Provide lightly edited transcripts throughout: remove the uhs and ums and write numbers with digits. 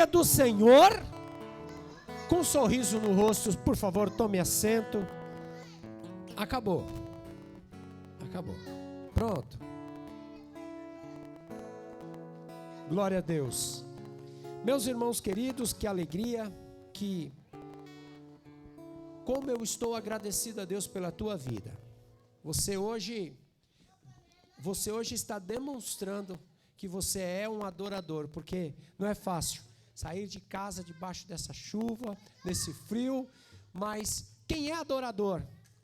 glória do Senhor, com um sorriso no rosto, por favor, tome assento. Acabou. Pronto. Glória a Deus. Meus irmãos queridos, que alegria, como eu estou agradecido a Deus pela tua vida. Você hoje está demonstrando que você é um adorador, porque não é fácil sair de casa debaixo dessa chuva, nesse frio, mas quem é adorador,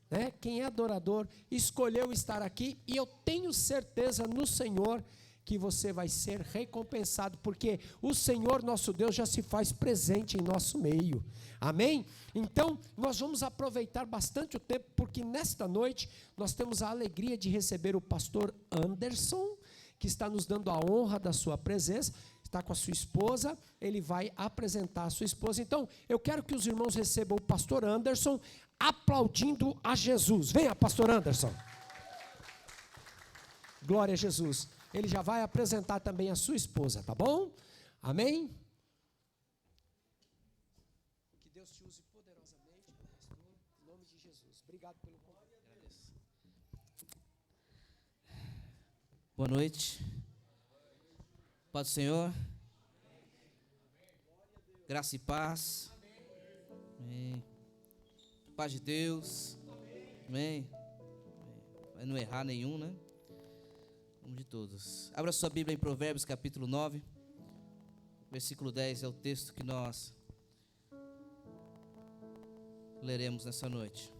né? Quem é adorador escolheu estar aqui, e eu tenho certeza no Senhor que você vai ser recompensado, porque o Senhor nosso Deus já se faz presente em nosso meio, amém? Então nós vamos aproveitar bastante o tempo, porque nesta noite nós temos a alegria de receber o pastor Anderson, que está nos dando a honra da sua presença, está com a sua esposa, ele vai apresentar a sua esposa. Então eu quero que os irmãos recebam o pastor Anderson, aplaudindo a Jesus. Venha, pastor Anderson. Glória a Jesus. Ele já vai apresentar também a sua esposa, tá bom? Amém? Que Deus te use poderosamente, pastor, em nome de Jesus. Obrigado pelo convite. Boa noite. Paz do Senhor. Graça e paz. Amém. Paz de Deus. Amém. Vai não errar nenhum, né? De todos. Abra sua Bíblia em Provérbios capítulo 9, versículo 10 é o texto que nós leremos nessa noite.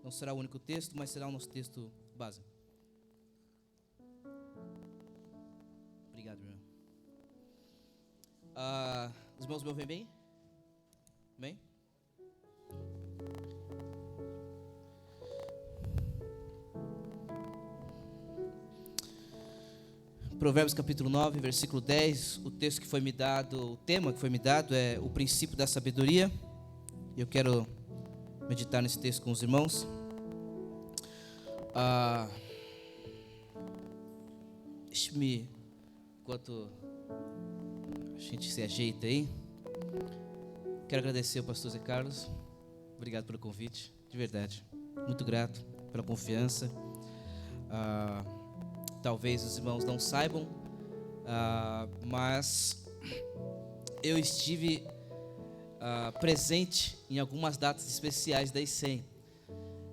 Não será o único texto, mas será o nosso texto base. Obrigado, irmão. Os irmãos me ouvem bem? Bem? Provérbios capítulo 9, versículo 10, o texto que foi me dado, o tema que foi me dado é o princípio da sabedoria. Eu quero meditar nesse texto com os irmãos. Deixe-me, enquanto a gente se ajeita aí, quero agradecer ao pastor Zé Carlos. Obrigado pelo convite, de verdade, muito grato pela confiança. Talvez os irmãos não saibam, mas eu estive presente em algumas datas especiais da ICEM.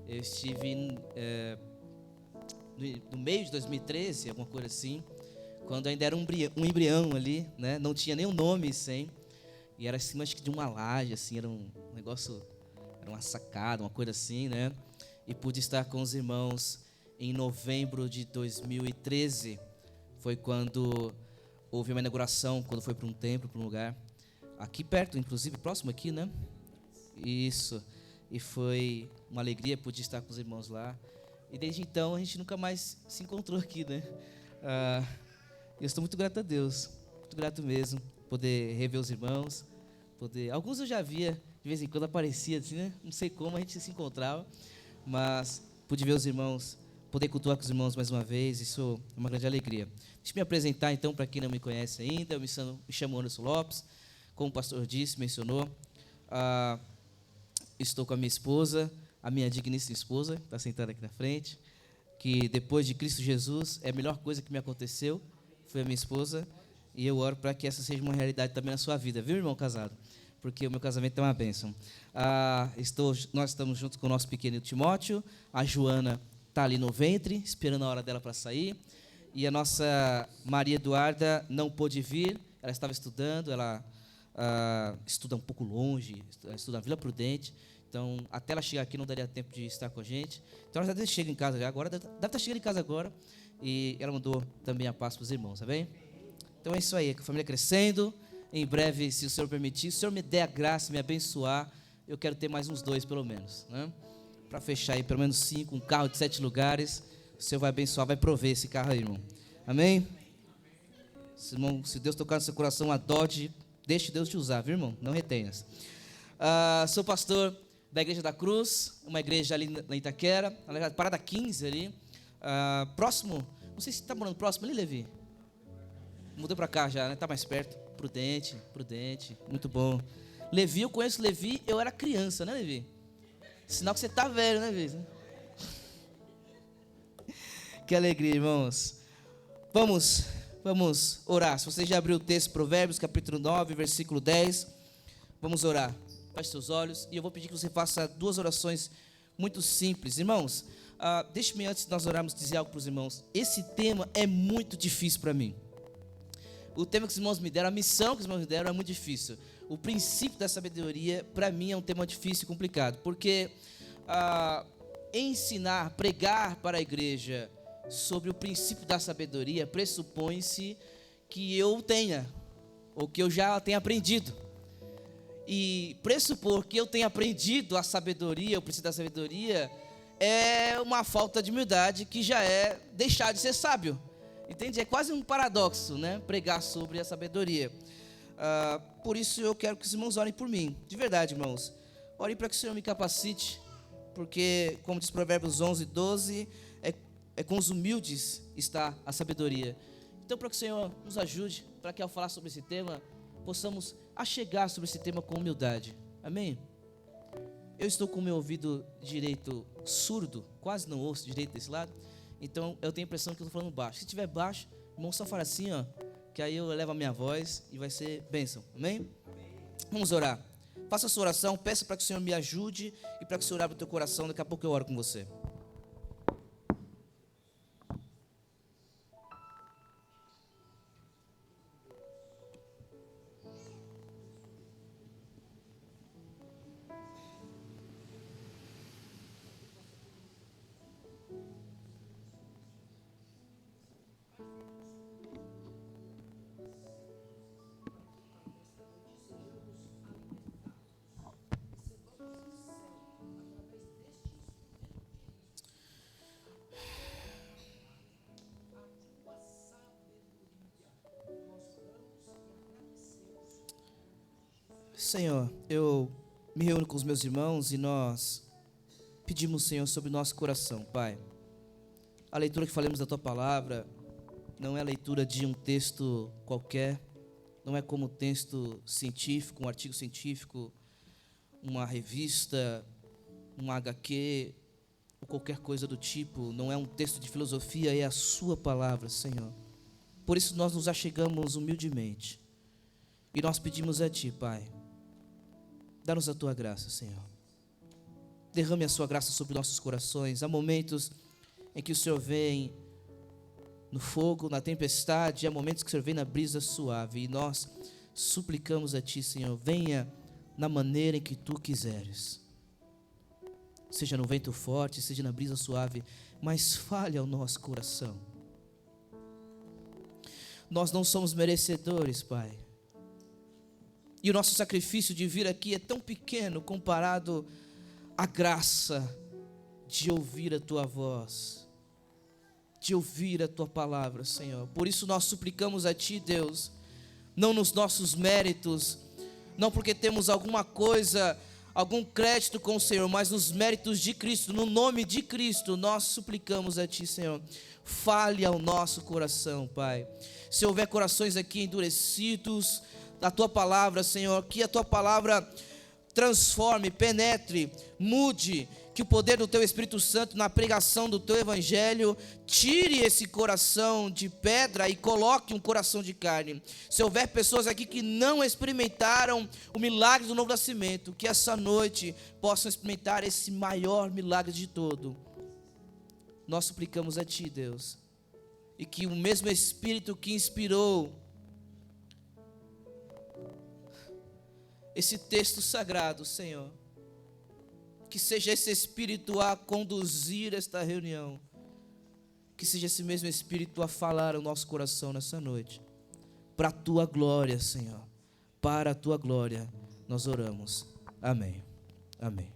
Eu estive no meio de 2013, alguma coisa assim, quando ainda era um embrião ali, né? Não tinha nem o nome ICEM, e era assim, acho que de uma laje, assim, era um negócio, era uma sacada, uma coisa assim, né? E pude estar com os irmãos em novembro de 2013, foi quando houve uma inauguração, quando foi para um templo, para um lugar, aqui perto, inclusive, próximo aqui, né? Isso, e foi uma alegria poder estar com os irmãos lá, e desde então a gente nunca mais se encontrou aqui, né? Eu estou muito grato a Deus, muito grato mesmo, poder rever os irmãos, alguns eu já via, de vez em quando aparecia assim, né? Não sei como a gente se encontrava, mas pude ver os irmãos, poder cultuar com os irmãos mais uma vez, isso é uma grande alegria. Deixa eu me apresentar então, para quem não me conhece ainda, eu me chamo Anderson Lopes, como o pastor disse, mencionou, estou com a minha esposa, a minha digníssima esposa, está sentada aqui na frente, que depois de Cristo Jesus, é a melhor coisa que me aconteceu, foi a minha esposa, e eu oro para que essa seja uma realidade também na sua vida, viu, irmão casado? Porque o meu casamento é uma bênção. Nós estamos juntos com o nosso pequeno Timóteo, a Joana está ali no ventre, esperando a hora dela para sair. E a nossa Maria Eduarda não pôde vir, ela estava estudando, ela estuda um pouco longe, estuda na Vila Prudente. Então, até ela chegar aqui não daria tempo de estar com a gente. Então, ela já chega em casa já agora, deve estar chegando em casa agora. E ela mandou também a paz para os irmãos, tá bem? Então é isso aí, a família crescendo. Em breve, se o Senhor permitir, se o Senhor me der a graça, me abençoar, eu quero ter mais uns 2 pelo menos, né? Para fechar aí pelo menos 5, um carro de 7 lugares, o Senhor vai abençoar, vai prover esse carro aí, irmão. Amém? Se Deus tocar no seu coração, adote, deixe Deus te usar, viu, irmão? Não retenhas. Sou pastor da Igreja da Cruz, uma igreja ali na Itaquera, Parada 15 ali, próximo, não sei se está morando próximo ali, Levi? Mudou para cá já, né? Está mais perto, Prudente, prudente, muito bom. Levi, eu conheço Levi, eu era criança, né, Levi? Sinal que você tá velho, né, Levi? Que alegria, irmãos. Vamos orar. Se você já abriu o texto, Provérbios, capítulo 9, versículo 10, vamos orar. Feche seus olhos e eu vou pedir que você faça 2 orações muito simples. Irmãos, deixe-me, antes de nós orarmos, dizer algo para os irmãos. Esse tema é muito difícil para mim. O tema que os irmãos me deram, a missão que os irmãos me deram é muito difícil. O princípio da sabedoria, para mim, é um tema difícil e complicado. Porque ensinar, pregar para a igreja sobre o princípio da sabedoria pressupõe-se que eu tenha, ou que eu já tenha aprendido. E pressupor que eu tenha aprendido a sabedoria, o princípio da sabedoria, é uma falta de humildade que já é deixar de ser sábio. Entende? É quase um paradoxo, né? Pregar sobre a sabedoria. Por isso eu quero que os irmãos orem por mim. De verdade, irmãos. Orem para que o Senhor me capacite, porque, como diz Provérbios 11, 12, é com os humildes está a sabedoria. Então, para que o Senhor nos ajude, para que ao falar sobre esse tema, possamos achegar sobre esse tema com humildade. Amém? Eu estou com o meu ouvido direito surdo, quase não ouço direito desse lado, então eu tenho a impressão que eu estou falando baixo. Se estiver baixo, irmão, só fala assim, ó, que aí eu elevo a minha voz e vai ser bênção. Amém? Vamos orar. Faça a sua oração, peça para que o Senhor me ajude e para que o Senhor abra o teu coração. Daqui a pouco eu oro com você. Senhor, eu me reúno com os meus irmãos e nós pedimos, Senhor, sobre o nosso coração, Pai. A leitura que falamos da Tua Palavra não é a leitura de um texto qualquer, não é como texto científico, um artigo científico, uma revista, um HQ, ou qualquer coisa do tipo, não é um texto de filosofia, é a Sua Palavra, Senhor. Por isso nós nos achegamos humildemente e nós pedimos a Ti, Pai, dá-nos a Tua graça, Senhor. Derrame a Sua graça sobre nossos corações. Há momentos em que o Senhor vem no fogo, na tempestade, há momentos que o Senhor vem na brisa suave. E nós suplicamos a Ti, Senhor, venha na maneira em que Tu quiseres. Seja no vento forte, seja na brisa suave, mas fale ao nosso coração. Nós não somos merecedores, Pai. E o nosso sacrifício de vir aqui é tão pequeno comparado à graça de ouvir a Tua voz, de ouvir a Tua palavra, Senhor. Por isso nós suplicamos a Ti, Deus, não nos nossos méritos, não porque temos alguma coisa, algum crédito com o Senhor, mas nos méritos de Cristo, no nome de Cristo, nós suplicamos a Ti, Senhor. Fale ao nosso coração, Pai. Se houver corações aqui endurecidos da Tua palavra, Senhor, que a Tua palavra transforme, penetre, mude, que o poder do Teu Espírito Santo na pregação do Teu Evangelho tire esse coração de pedra e coloque um coração de carne. Se houver pessoas aqui que não experimentaram o milagre do novo nascimento, que essa noite possam experimentar esse maior milagre de todo. Nós suplicamos a Ti, Deus, e que o mesmo Espírito que inspirou esse texto sagrado, Senhor, que seja esse Espírito a conduzir esta reunião, que seja esse mesmo Espírito a falar ao nosso coração nessa noite, para a Tua glória, Senhor, para a Tua glória, nós oramos, amém, amém.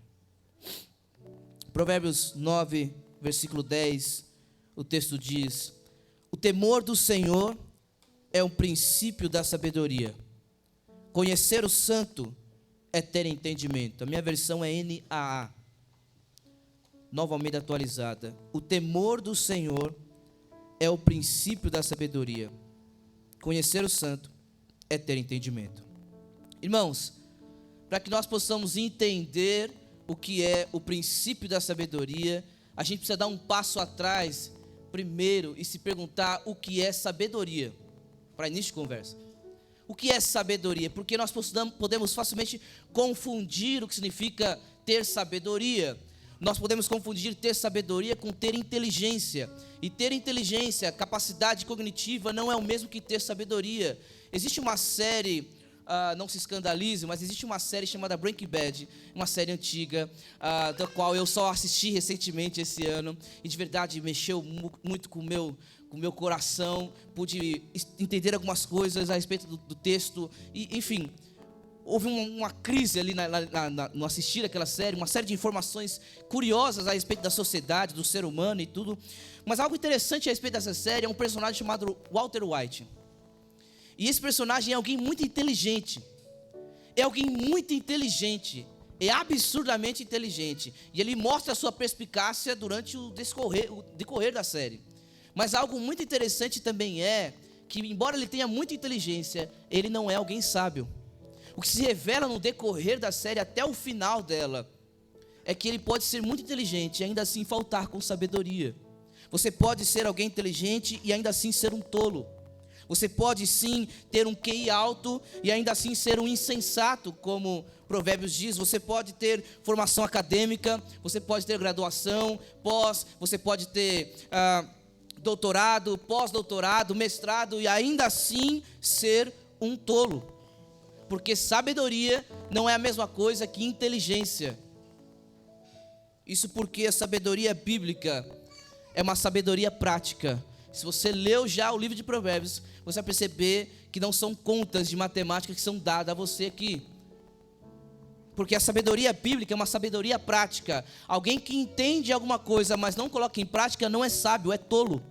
Provérbios 9, versículo 10, o texto diz: o temor do Senhor é um princípio da sabedoria. Conhecer o santo é ter entendimento. A minha versão é NAA, Nova Almeida atualizada. O temor do Senhor é o princípio da sabedoria. Conhecer o santo é ter entendimento. Irmãos, para que nós possamos entender o que é o princípio da sabedoria, a gente precisa dar um passo atrás primeiro e se perguntar o que é sabedoria, para início de conversa. O que é sabedoria? Porque nós podemos facilmente confundir o que significa ter sabedoria. Nós podemos confundir ter sabedoria com ter inteligência. E ter inteligência, capacidade cognitiva, não é o mesmo que ter sabedoria. Existe uma série, não se escandalize, mas existe uma série chamada Breaking Bad, uma série antiga, da qual eu só assisti recentemente esse ano, e de verdade mexeu muito com o meu coração, pude entender algumas coisas a respeito do texto, e enfim, houve uma crise ali no assistir aquela série, uma série de informações curiosas a respeito da sociedade, do ser humano e tudo, mas algo interessante a respeito dessa série é um personagem chamado Walter White. E esse personagem é alguém muito inteligente. É alguém muito inteligente. É absurdamente inteligente. E ele mostra a sua perspicácia durante o decorrer da série. Mas algo muito interessante também é que, embora ele tenha muita inteligência, ele não é alguém sábio. O que se revela no decorrer da série até o final dela é que ele pode ser muito inteligente e ainda assim faltar com sabedoria. Você pode ser alguém inteligente e ainda assim ser um tolo. Você pode sim ter um QI alto e ainda assim ser um insensato, como Provérbios diz. Você pode ter formação acadêmica, você pode ter graduação, você pode ter doutorado, pós-doutorado, mestrado e ainda assim ser um tolo. Porque sabedoria não é a mesma coisa que inteligência. Isso porque a sabedoria bíblica é uma sabedoria prática. Se você leu já o livro de Provérbios, você vai perceber que não são contas de matemática que são dadas a você aqui. Porque a sabedoria bíblica é uma sabedoria prática. Alguém que entende alguma coisa, mas não coloca em prática, não é sábio, é tolo.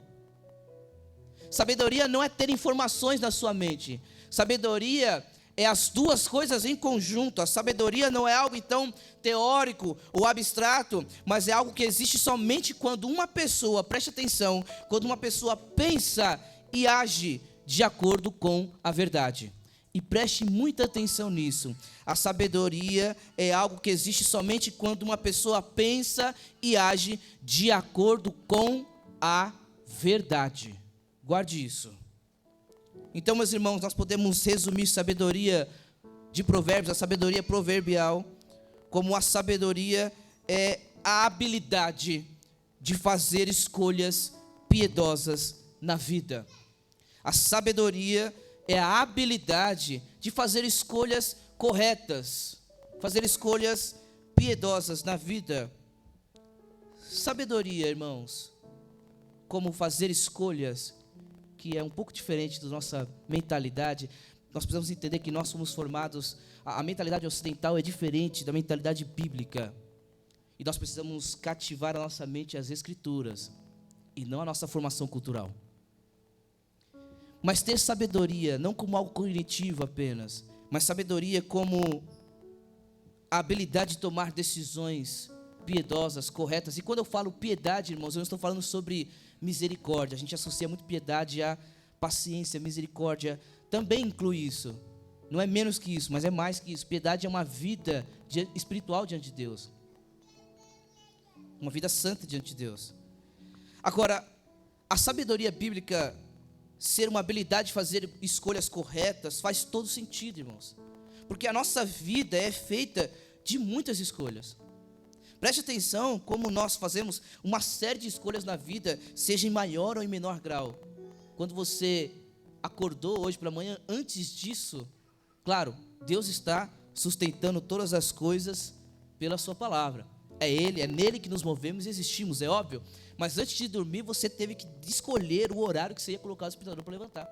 Sabedoria não é ter informações na sua mente. Sabedoria é as duas coisas em conjunto. A sabedoria não é algo então teórico ou abstrato, mas é algo que existe somente quando uma pessoa, preste atenção, quando uma pessoa pensa e age de acordo com a verdade. E preste muita atenção nisso. A sabedoria é algo que existe somente quando uma pessoa pensa e age de acordo com a verdade. Guarde isso. Então, meus irmãos, nós podemos resumir sabedoria de Provérbios, a sabedoria proverbial, como a sabedoria é a habilidade de fazer escolhas piedosas na vida. A sabedoria é a habilidade de fazer escolhas corretas, fazer escolhas piedosas na vida. Sabedoria, irmãos, como fazer escolhas, que é um pouco diferente da nossa mentalidade. Nós precisamos entender que nós somos formados, a mentalidade ocidental é diferente da mentalidade bíblica. E nós precisamos cativar a nossa mente às Escrituras, e não a nossa formação cultural. Mas ter sabedoria, não como algo cognitivo apenas, mas sabedoria como a habilidade de tomar decisões piedosas, corretas. E quando eu falo piedade, irmãos, eu não estou falando sobre misericórdia. A gente associa muito piedade a paciência, misericórdia também inclui isso. Não é menos que isso, mas é mais que isso. Piedade é uma vida espiritual diante de Deus. Uma vida santa diante de Deus. Agora, a sabedoria bíblica ser uma habilidade de fazer escolhas corretas faz todo sentido, irmãos. Porque a nossa vida é feita de muitas escolhas. Preste atenção como nós fazemos uma série de escolhas na vida, seja em maior ou em menor grau. Quando você acordou hoje pela manhã, antes disso, claro, Deus está sustentando todas as coisas pela sua palavra. É nele que nos movemos e existimos, é óbvio. Mas antes de dormir, você teve que escolher o horário que você ia colocar o despertador para levantar.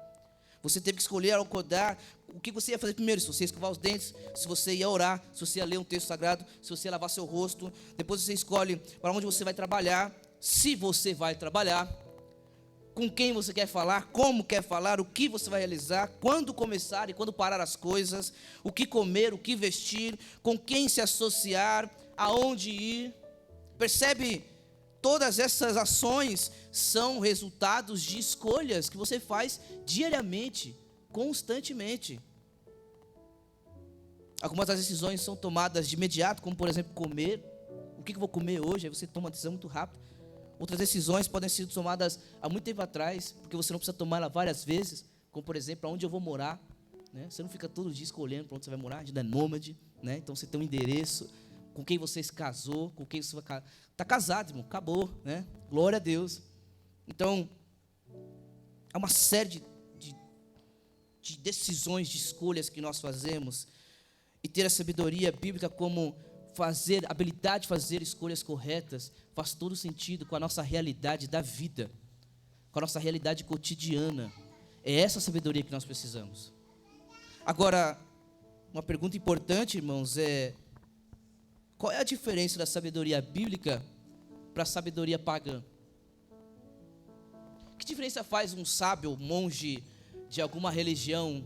Você teve que escolher ao acordar o que você ia fazer primeiro, se você ia escovar os dentes, se você ia orar, se você ia ler um texto sagrado, se você ia lavar seu rosto. Depois você escolhe para onde você vai trabalhar, se você vai trabalhar, com quem você quer falar, como quer falar, o que você vai realizar, quando começar e quando parar as coisas, o que comer, o que vestir, com quem se associar, aonde ir. Percebe? Todas essas ações são resultados de escolhas que você faz diariamente, constantemente. Algumas das decisões são tomadas de imediato, como por exemplo comer. O que eu vou comer hoje? Aí você toma uma decisão muito rápida. Outras decisões podem ser tomadas há muito tempo atrás, porque você não precisa tomar ela várias vezes, como por exemplo, aonde eu vou morar. Né? Você não fica todo dia escolhendo para onde você vai morar, a gente é nômade, né? Então você tem um endereço, com quem você se casou, com quem você vai casar. Está casado, irmão, acabou, né? Glória a Deus. Então, há uma série de decisões, de escolhas que nós fazemos, e ter a sabedoria bíblica como a habilidade de fazer escolhas corretas, faz todo sentido com a nossa realidade da vida, com a nossa realidade cotidiana. É essa sabedoria que nós precisamos. Agora, uma pergunta importante, irmãos, qual é a diferença da sabedoria bíblica para a sabedoria pagã? Que diferença faz um sábio, monge de alguma religião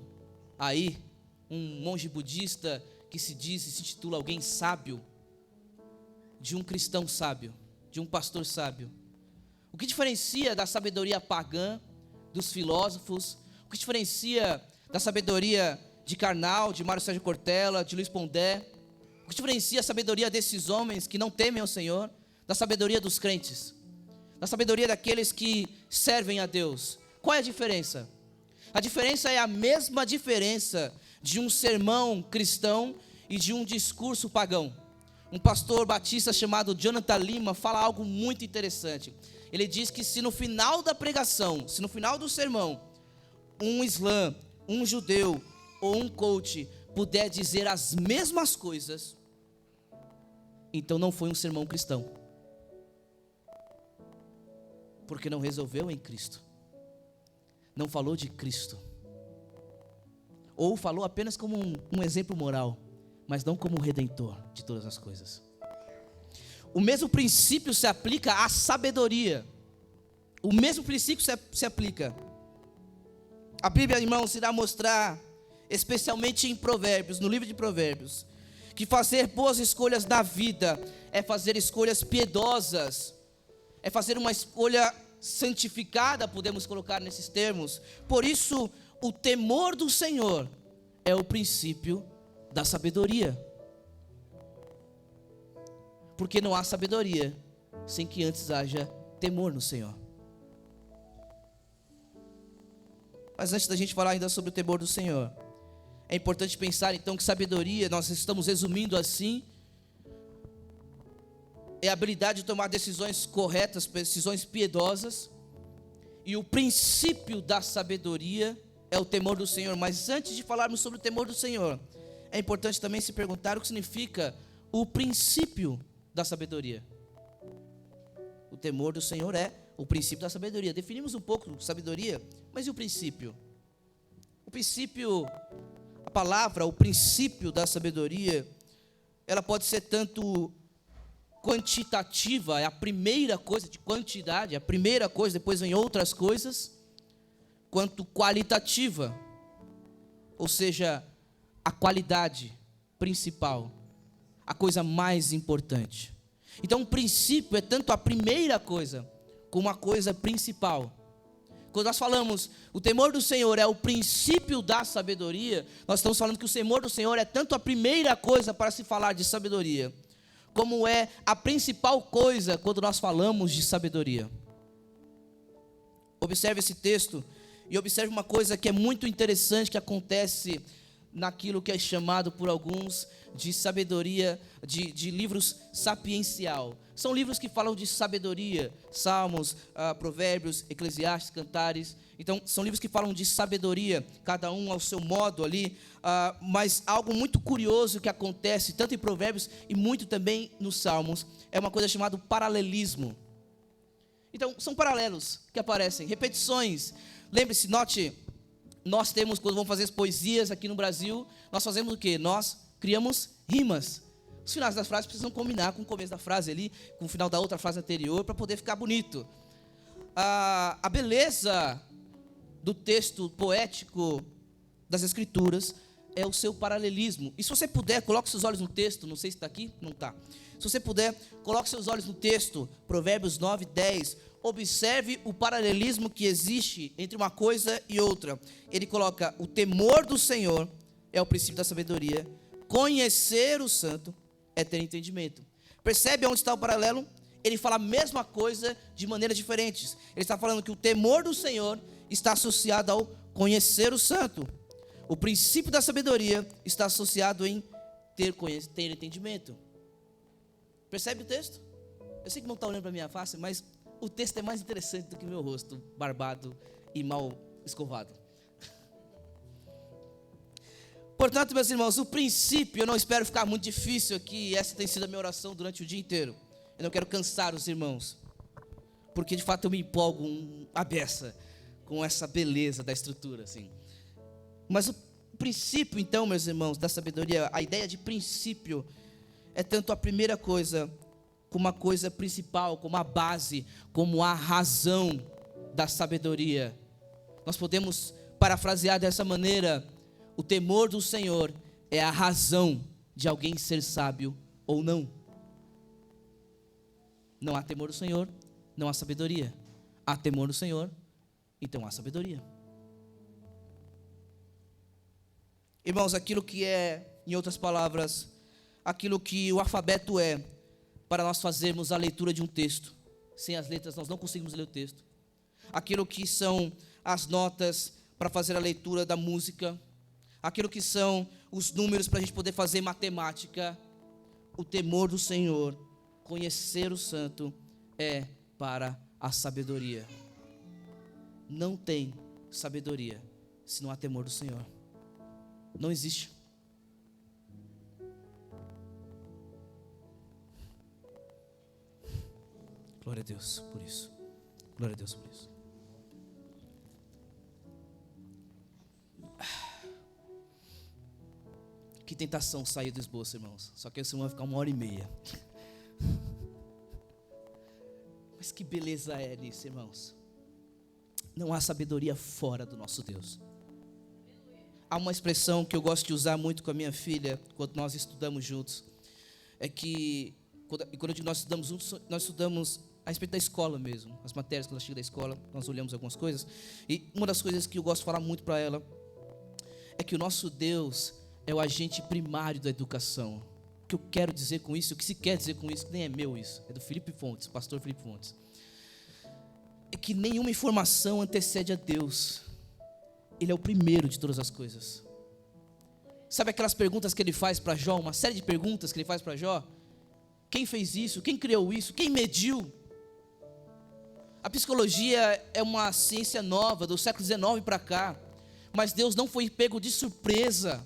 aí, um monge budista que se intitula alguém sábio, de um cristão sábio, de um pastor sábio? O que diferencia da sabedoria pagã, dos filósofos? O que diferencia da sabedoria de Karnal, de Mário Sérgio Cortella, de Luiz Pondé? O que diferencia a sabedoria desses homens que não temem ao Senhor, da sabedoria dos crentes, da sabedoria daqueles que servem a Deus? Qual é a diferença? A diferença é a mesma diferença de um sermão cristão e de um discurso pagão. Um pastor batista chamado Jonathan Lima fala algo muito interessante. Ele diz que se no final da pregação, se no final do sermão, um islã, um judeu ou um coach puder dizer as mesmas coisas, então não foi um sermão cristão, porque não resolveu em Cristo, não falou de Cristo, ou falou apenas como um exemplo moral, mas não como o redentor de todas as coisas. O mesmo princípio se aplica à sabedoria. O mesmo princípio se aplica. A Bíblia, irmãos, irá mostrar, especialmente em Provérbios, no livro de Provérbios, que fazer boas escolhas na vida é fazer escolhas piedosas, é fazer uma escolha santificada, podemos colocar nesses termos. Por isso, o temor do Senhor é o princípio da sabedoria. Porque não há sabedoria sem que antes haja temor no Senhor. Mas antes da gente falar ainda sobre o temor do Senhor, é importante pensar então que sabedoria, nós estamos resumindo assim, é a habilidade de tomar decisões corretas, decisões piedosas, e o princípio da sabedoria é o temor do Senhor. Mas antes de falarmos sobre o temor do Senhor, é importante também se perguntar o que significa o princípio da sabedoria. O temor do Senhor é o princípio da sabedoria. Definimos um pouco sabedoria, mas e o princípio? O princípio, a palavra, o princípio da sabedoria, ela pode ser tanto quantitativa, é a primeira coisa, de quantidade, a primeira coisa, depois vem outras coisas, quanto qualitativa, ou seja, a qualidade principal, a coisa mais importante. Então, o princípio é tanto a primeira coisa, como a coisa principal. Quando nós falamos, o temor do Senhor é o princípio da sabedoria, nós estamos falando que o temor do Senhor é tanto a primeira coisa para se falar de sabedoria, como é a principal coisa quando nós falamos de sabedoria. Observe esse texto e observe uma coisa que é muito interessante que acontece naquilo que é chamado por alguns de sabedoria, de livros sapiencial. São livros que falam de sabedoria, Salmos, Provérbios, Eclesiastes, Cantares. Então, são livros que falam de sabedoria, cada um ao seu modo ali, mas algo muito curioso que acontece, tanto em Provérbios e muito também nos Salmos, é uma coisa chamada paralelismo. Então, são paralelos que aparecem, repetições. Lembre-se, note, nós temos, quando vamos fazer as poesias aqui no Brasil, nós fazemos o quê? Nós criamos rimas. Os finais das frases precisam combinar com o começo da frase ali, com o final da outra frase anterior, para poder ficar bonito. A beleza do texto poético das Escrituras é o seu paralelismo. E se você puder, coloque seus olhos no texto, não sei se está aqui, não está. Se você puder, coloque seus olhos no texto, Provérbios 9, 10. Observe o paralelismo que existe entre uma coisa e outra. Ele coloca: o temor do Senhor é o princípio da sabedoria, conhecer o santo é ter entendimento. Percebe onde está o paralelo? Ele fala a mesma coisa de maneiras diferentes. Ele está falando que o temor do Senhor está associado ao conhecer o santo. O princípio da sabedoria está associado em ter entendimento. Percebe o texto? Eu sei que não está olhando para a minha face, mas o texto é mais interessante do que o meu rosto, barbado e mal escovado. Portanto, meus irmãos, o princípio, eu não espero ficar muito difícil aqui, essa tem sido a minha oração durante o dia inteiro. Eu não quero cansar os irmãos, porque de fato eu me empolgo a beça com essa beleza da estrutura, assim. Mas o princípio, então, meus irmãos, da sabedoria, a ideia de princípio é tanto a primeira coisa, como a coisa principal, como a base, como a razão da sabedoria. Nós podemos parafrasear dessa maneira: o temor do Senhor é a razão de alguém ser sábio ou não. Não há temor do Senhor, não há sabedoria. Há temor do Senhor, então há sabedoria. Irmãos, aquilo que é, em outras palavras, aquilo que o alfabeto é, para nós fazermos a leitura de um texto. Sem as letras nós não conseguimos ler o texto. Aquilo que são as notas para fazer a leitura da música. Aquilo que são os números para a gente poder fazer matemática. O temor do Senhor, conhecer o santo, é para a sabedoria. Não tem sabedoria se não há temor do Senhor. Não existe. Glória a Deus por isso. Glória a Deus por isso. Que tentação sair do esboço, irmãos. Só que esse irmão vai ficar 1h30. Mas que beleza é nisso, irmãos. Não há sabedoria fora do nosso Deus. Há uma expressão que eu gosto de usar muito com a minha filha, quando nós estudamos juntos. É que, quando nós estudamos juntos, nós estudamos a respeito da escola mesmo. As matérias, quando ela chega da escola, nós olhamos algumas coisas. E uma das coisas que eu gosto de falar muito para ela é que o nosso Deus é o agente primário da educação. O que eu quero dizer com isso, o que se quer dizer com isso, nem é meu isso, é do Felipe Fontes, pastor Felipe Fontes. É que nenhuma informação antecede a Deus. Ele é o primeiro de todas as coisas. Sabe aquelas perguntas que ele faz para Jó? Uma série de perguntas que ele faz para Jó. Quem fez isso? Quem criou isso? Quem mediu? A psicologia é uma ciência nova, do século XIX para cá. Mas Deus não foi pego de surpresa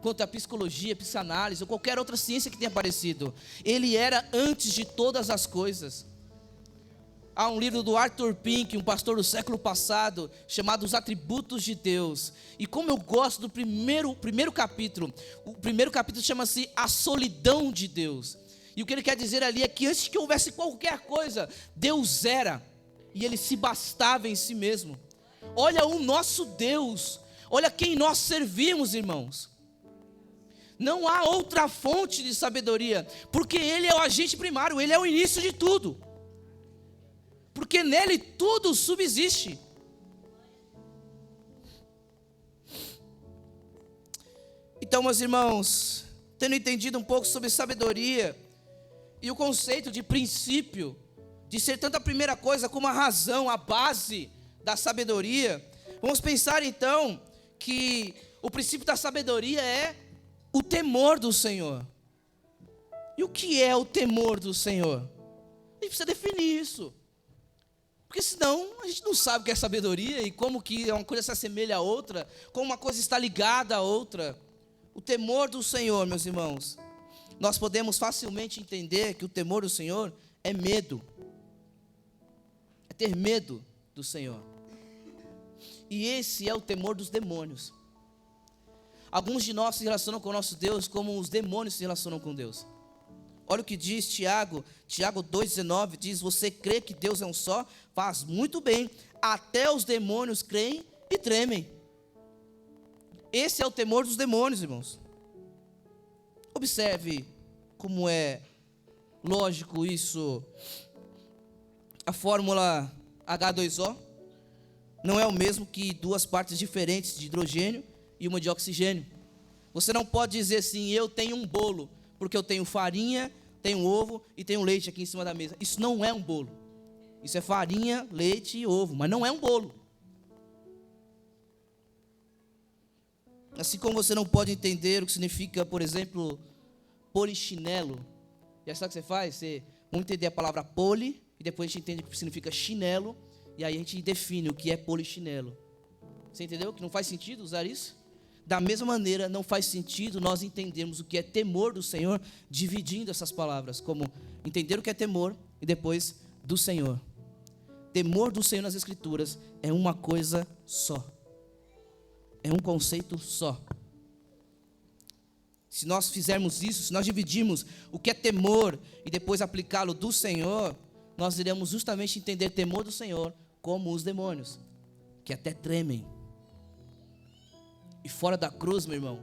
quanto à psicologia, psicanálise ou qualquer outra ciência que tenha aparecido. Ele era antes de todas as coisas. Há um livro do Arthur Pink, um pastor do século passado, chamado Os Atributos de Deus. E como eu gosto do primeiro capítulo, o primeiro capítulo chama-se A Solidão de Deus. E o que ele quer dizer ali é que antes que houvesse qualquer coisa, Deus era, e Ele se bastava em si mesmo. Olha o nosso Deus, olha quem nós servimos, irmãos. Não há outra fonte de sabedoria, porque Ele é o agente primário, Ele é o início de tudo. Porque nele tudo subsiste. Então, meus irmãos, tendo entendido um pouco sobre sabedoria e o conceito de princípio, de ser tanto a primeira coisa como a razão, a base da sabedoria, vamos pensar então que o princípio da sabedoria é o temor do Senhor. E o que é o temor do Senhor? A gente precisa definir isso. Porque senão a gente não sabe o que é sabedoria e como que uma coisa se assemelha a outra, como uma coisa está ligada a outra. O temor do Senhor, meus irmãos, nós podemos facilmente entender que o temor do Senhor é medo. É ter medo do Senhor. E esse é o temor dos demônios. Alguns de nós se relacionam com o nosso Deus como os demônios se relacionam com Deus. Olha o que diz Tiago 2,19, diz: você crê que Deus é um só? Faz muito bem, até os demônios creem e tremem. Esse é o temor dos demônios, irmãos. Observe como é lógico isso. A fórmula H2O não é o mesmo que duas partes diferentes de hidrogênio e uma de oxigênio. Você não pode dizer assim, eu tenho um bolo, porque eu tenho farinha, tenho ovo e tenho leite aqui em cima da mesa. Isso não é um bolo. Isso é farinha, leite e ovo, mas não é um bolo. Assim como você não pode entender o que significa, por exemplo, polichinelo. Já sabe o que você faz? Vamos entender a palavra poli, e depois a gente entende o que significa chinelo, e aí a gente define o que é polichinelo. Você entendeu que não faz sentido usar isso? Da mesma maneira, não faz sentido nós entendermos o que é temor do Senhor, dividindo essas palavras, como entender o que é temor e depois do Senhor. Temor do Senhor nas Escrituras é uma coisa só. É um conceito só. Se nós fizermos isso, se nós dividirmos o que é temor e depois aplicá-lo do Senhor, nós iremos justamente entender temor do Senhor como os demônios, que até tremem. E fora da cruz, meu irmão,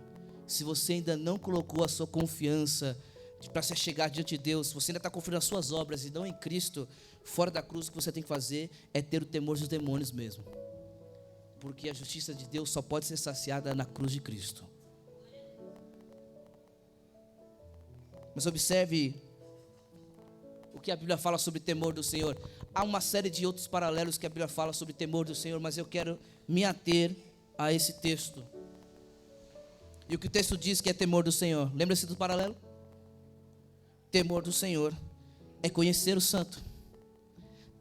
se você ainda não colocou a sua confiança para se chegar diante de Deus, se você ainda está confiando nas suas obras e não em Cristo, fora da cruz o que você tem que fazer é ter o temor dos demônios mesmo. Porque a justiça de Deus só pode ser saciada na cruz de Cristo. Mas observe o que a Bíblia fala sobre temor do Senhor. Há uma série de outros paralelos que a Bíblia fala sobre temor do Senhor, mas eu quero me ater a esse texto. E o que o texto diz que é temor do Senhor? Lembra-se do paralelo? Temor do Senhor é conhecer o santo.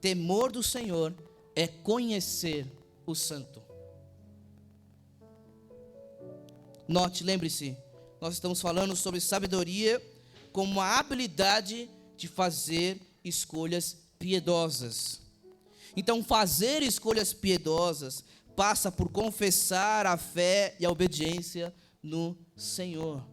Temor do Senhor é conhecer o santo. Note, lembre-se, nós estamos falando sobre sabedoria como a habilidade de fazer escolhas piedosas. Então, fazer escolhas piedosas passa por confessar a fé e a obediência no Senhor.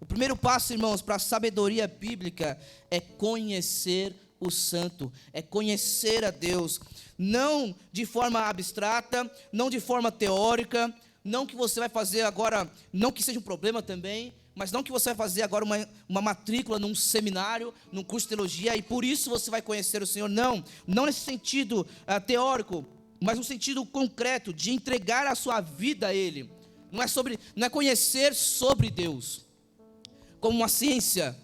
O primeiro passo, irmãos, para a sabedoria bíblica é conhecer o santo, é conhecer a Deus, não de forma abstrata, não de forma teórica, não que você vai fazer agora, não que seja um problema também, mas não que você vai fazer agora uma matrícula num seminário, num curso de teologia, e por isso você vai conhecer o Senhor. Não nesse sentido teórico, mas no sentido concreto, de entregar a sua vida a Ele. Não é conhecer sobre Deus, como uma ciência.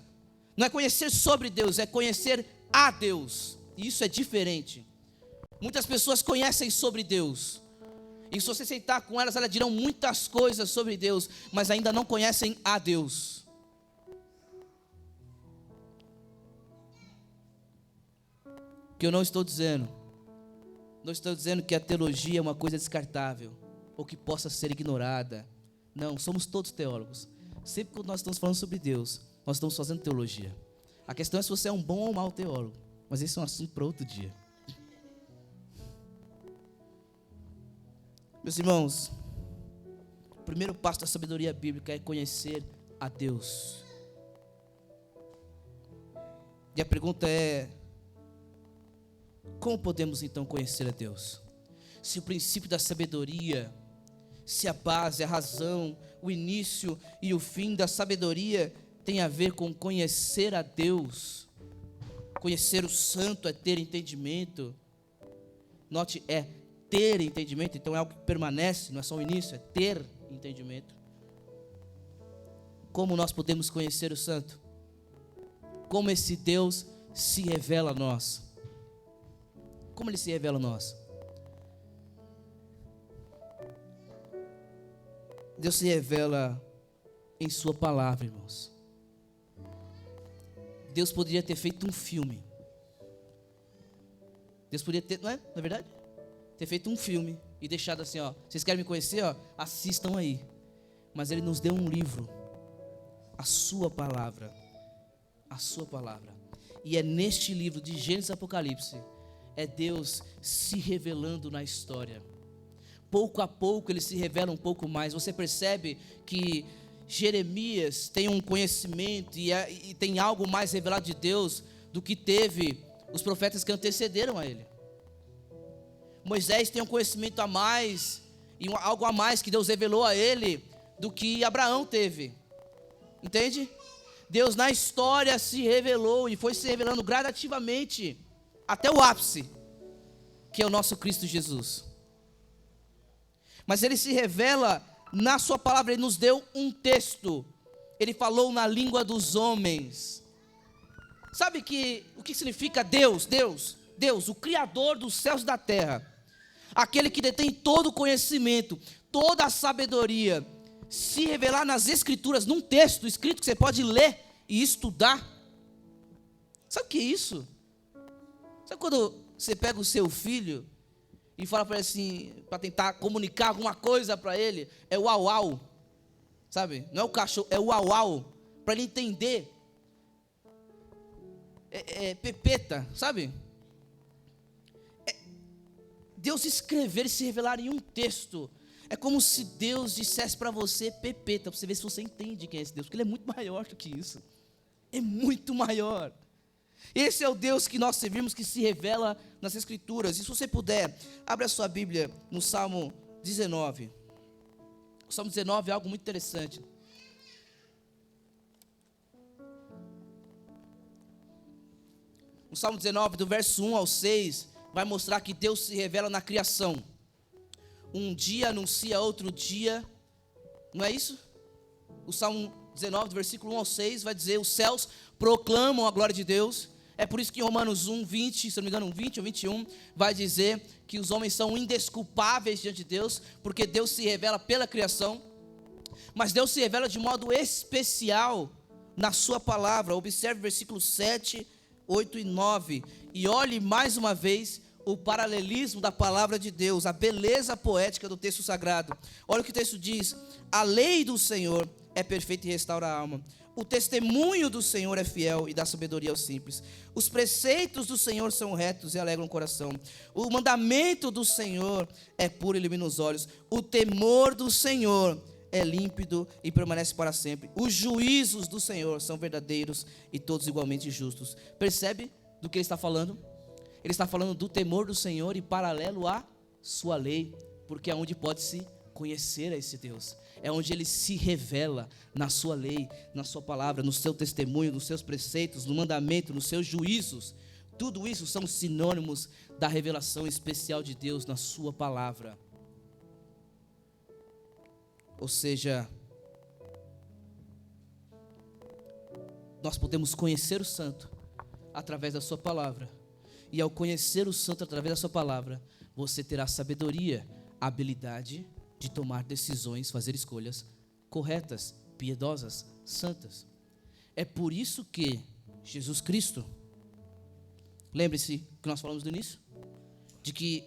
Não é conhecer sobre Deus, é conhecer a Deus. E isso é diferente. Muitas pessoas conhecem sobre Deus. E se você sentar com elas, elas dirão muitas coisas sobre Deus, mas ainda não conhecem a Deus. Que eu não estou dizendo que a teologia é uma coisa descartável, ou que possa ser ignorada. Não, somos todos teólogos. Sempre que nós estamos falando sobre Deus, nós estamos fazendo teologia. A questão é se você é um bom ou mau teólogo, mas esse é um assunto para outro dia. Meus irmãos, o primeiro passo da sabedoria bíblica é conhecer a Deus. E a pergunta é: como podemos então conhecer a Deus? Se o princípio da sabedoria, se a base, a razão, o início e o fim da sabedoria tem a ver com conhecer a Deus, conhecer o santo é ter entendimento. Note, é ter entendimento, então é algo que permanece, não é só o início, é ter entendimento. Como nós podemos conhecer o santo? Como esse Deus se revela a nós? Como Ele se revela a nós? Deus se revela em Sua palavra, irmãos. Deus poderia ter feito um filme. Deus poderia ter, não é verdade? Ter feito um filme e deixado assim, ó, vocês querem me conhecer, ó, assistam aí. Mas Ele nos deu um livro, a Sua palavra, a Sua palavra. E é neste livro de Gênesis e Apocalipse, é Deus se revelando na história. Pouco a pouco Ele se revela um pouco mais. Você percebe que Jeremias tem um conhecimento e tem algo mais revelado de Deus do que teve os profetas que antecederam a ele. Moisés tem um conhecimento a mais e algo a mais que Deus revelou a ele do que Abraão teve. Entende? Deus na história se revelou e foi se revelando gradativamente até o ápice, que é o nosso Cristo Jesus. Mas Ele se revela na sua palavra, Ele nos deu um texto. Ele falou na língua dos homens. Sabe o que significa Deus? Deus, o Criador dos céus e da terra. Aquele que detém todo o conhecimento, toda a sabedoria, se revelar nas Escrituras, num texto escrito que você pode ler e estudar. Sabe o que é isso? Sabe quando você pega o seu filho e fala para ele assim, para tentar comunicar alguma coisa para ele, é o uau, sabe? Não é o cachorro, é o uau, para ele entender. Pepeta, sabe? Deus escrever e se revelar em um texto. É como se Deus dissesse para você, Pepeta, para você ver se você entende quem é esse Deus, porque Ele é muito maior do que isso. É muito maior. Esse é o Deus que nós servimos, que se revela nas Escrituras. E se você puder, abre a sua Bíblia no Salmo 19. O Salmo 19 é algo muito interessante. O Salmo 19, do verso 1 ao 6, vai mostrar que Deus se revela na criação. Um dia anuncia outro dia, não é isso? O Salmo 19, do versículo 1 ao 6, vai dizer, os céus proclamam a glória de Deus. É por isso que em Romanos 1, 20, se não me engano, 20 ou 21, vai dizer que os homens são indesculpáveis diante de Deus, porque Deus se revela pela criação, mas Deus se revela de modo especial na sua palavra. Observe versículos 7, 8 e 9, e olhe mais uma vez o paralelismo da palavra de Deus, a beleza poética do texto sagrado. Olha o que o texto diz: a lei do Senhor é perfeita e restaura a alma. O testemunho do Senhor é fiel e dá sabedoria aos simples. Os preceitos do Senhor são retos e alegram o coração. O mandamento do Senhor é puro e ilumina os olhos. O temor do Senhor é límpido e permanece para sempre. Os juízos do Senhor são verdadeiros e todos igualmente justos. Percebe do que ele está falando? Ele está falando do temor do Senhor e paralelo à sua lei, porque é onde pode se conhecer a esse Deus. É onde Ele se revela na sua lei, na sua palavra, no seu testemunho, nos seus preceitos, no mandamento, nos seus juízos. Tudo isso são sinônimos da revelação especial de Deus na sua palavra. Ou seja, nós podemos conhecer o Santo através da sua palavra. E ao conhecer o Santo através da sua palavra, você terá sabedoria, habilidade de tomar decisões, fazer escolhas corretas, piedosas, santas. É por isso que Jesus Cristo, lembre-se que nós falamos no início, de que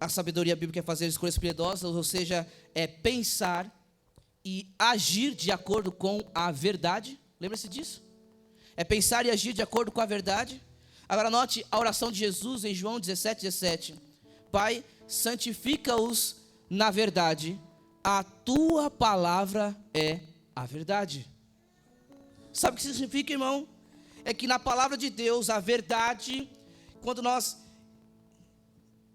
a sabedoria bíblica é fazer escolhas piedosas, ou seja, é pensar e agir de acordo com a verdade. Lembra-se disso? É pensar e agir de acordo com a verdade. Agora note a oração de Jesus em João 17:17. Pai, santifica-os na verdade, a tua palavra é a verdade. Sabe o que significa, irmão? É que na palavra de Deus, a verdade, quando nós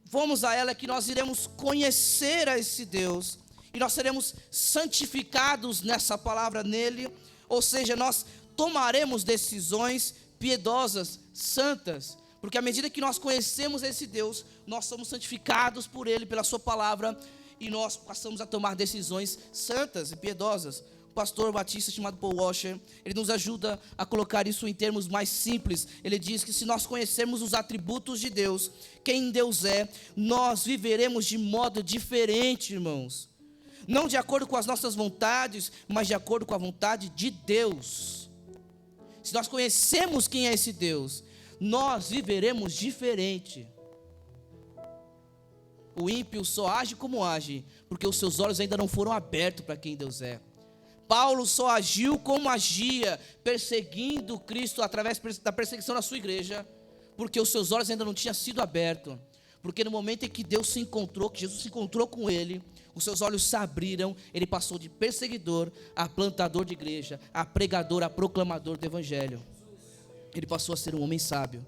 vamos a ela, é que nós iremos conhecer a esse Deus, e nós seremos santificados nessa palavra nele, ou seja, nós tomaremos decisões piedosas, santas, porque à medida que nós conhecemos esse Deus, nós somos santificados por Ele, pela sua palavra, e nós passamos a tomar decisões santas e piedosas. O pastor batista chamado Paul Washer, ele nos ajuda a colocar isso em termos mais simples. Ele diz que se nós conhecermos os atributos de Deus, quem Deus é, nós viveremos de modo diferente, irmãos. Não de acordo com as nossas vontades, mas de acordo com a vontade de Deus. Se nós conhecemos quem é esse Deus, nós viveremos diferente. O ímpio só age como age, porque os seus olhos ainda não foram abertos para quem Deus é. Paulo só agiu como agia, perseguindo Cristo através da perseguição da sua igreja, porque os seus olhos ainda não tinham sido abertos. Porque no momento em que Deus se encontrou, que Jesus se encontrou com ele, os seus olhos se abriram, ele passou de perseguidor a plantador de igreja, a pregador, a proclamador do evangelho. Ele passou a ser um homem sábio.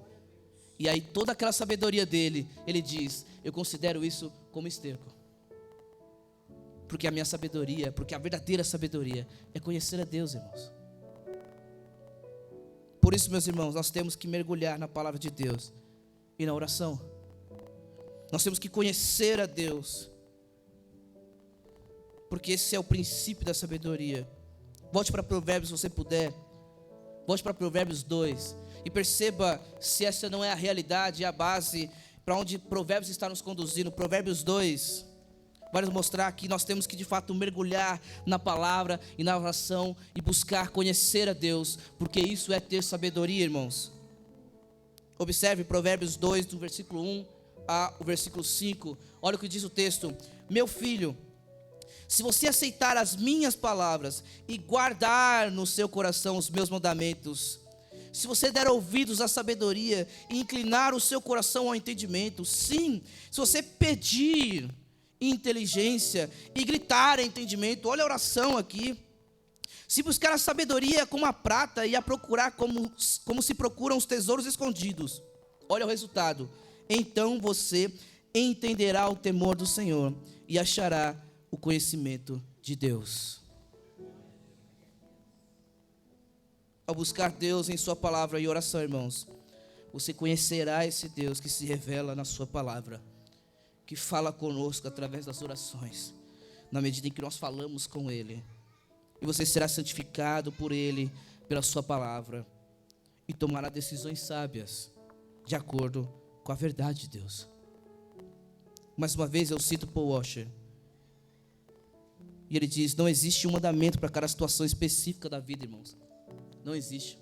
E aí toda aquela sabedoria dele, ele diz: eu considero isso como esterco. Porque a minha sabedoria, porque a verdadeira sabedoria é conhecer a Deus, irmãos. Por isso, meus irmãos, nós temos que mergulhar na palavra de Deus e na oração. Nós temos que conhecer a Deus. porque esse é o princípio da sabedoria. Volte para Provérbios, se você puder. Volte para Provérbios 2 e perceba se essa não é a realidade, a base para onde Provérbios está nos conduzindo. Provérbios 2 vai nos mostrar que nós temos que de fato mergulhar na palavra e na oração e buscar conhecer a Deus, porque isso é ter sabedoria, irmãos. Observe Provérbios 2, do versículo 1 ao versículo 5. Olha o que diz o texto: meu filho, se você aceitar as minhas palavras e guardar no seu coração os meus mandamentos, se você der ouvidos à sabedoria e inclinar o seu coração ao entendimento, sim, se você pedir inteligência e gritar entendimento, olha a oração aqui, se buscar a sabedoria como a prata e a procurar como se procuram os tesouros escondidos, olha o resultado, então você entenderá o temor do Senhor e achará o conhecimento de Deus. Ao buscar Deus em sua palavra e oração, irmãos, você conhecerá esse Deus que se revela na sua palavra, que fala conosco através das orações, na medida em que nós falamos com Ele. E você será santificado por Ele, pela sua palavra, e tomará decisões sábias, de acordo com a verdade de Deus. Mais uma vez eu cito Paul Washer, e ele diz: não existe um mandamento para cada situação específica da vida, irmãos. Não existe.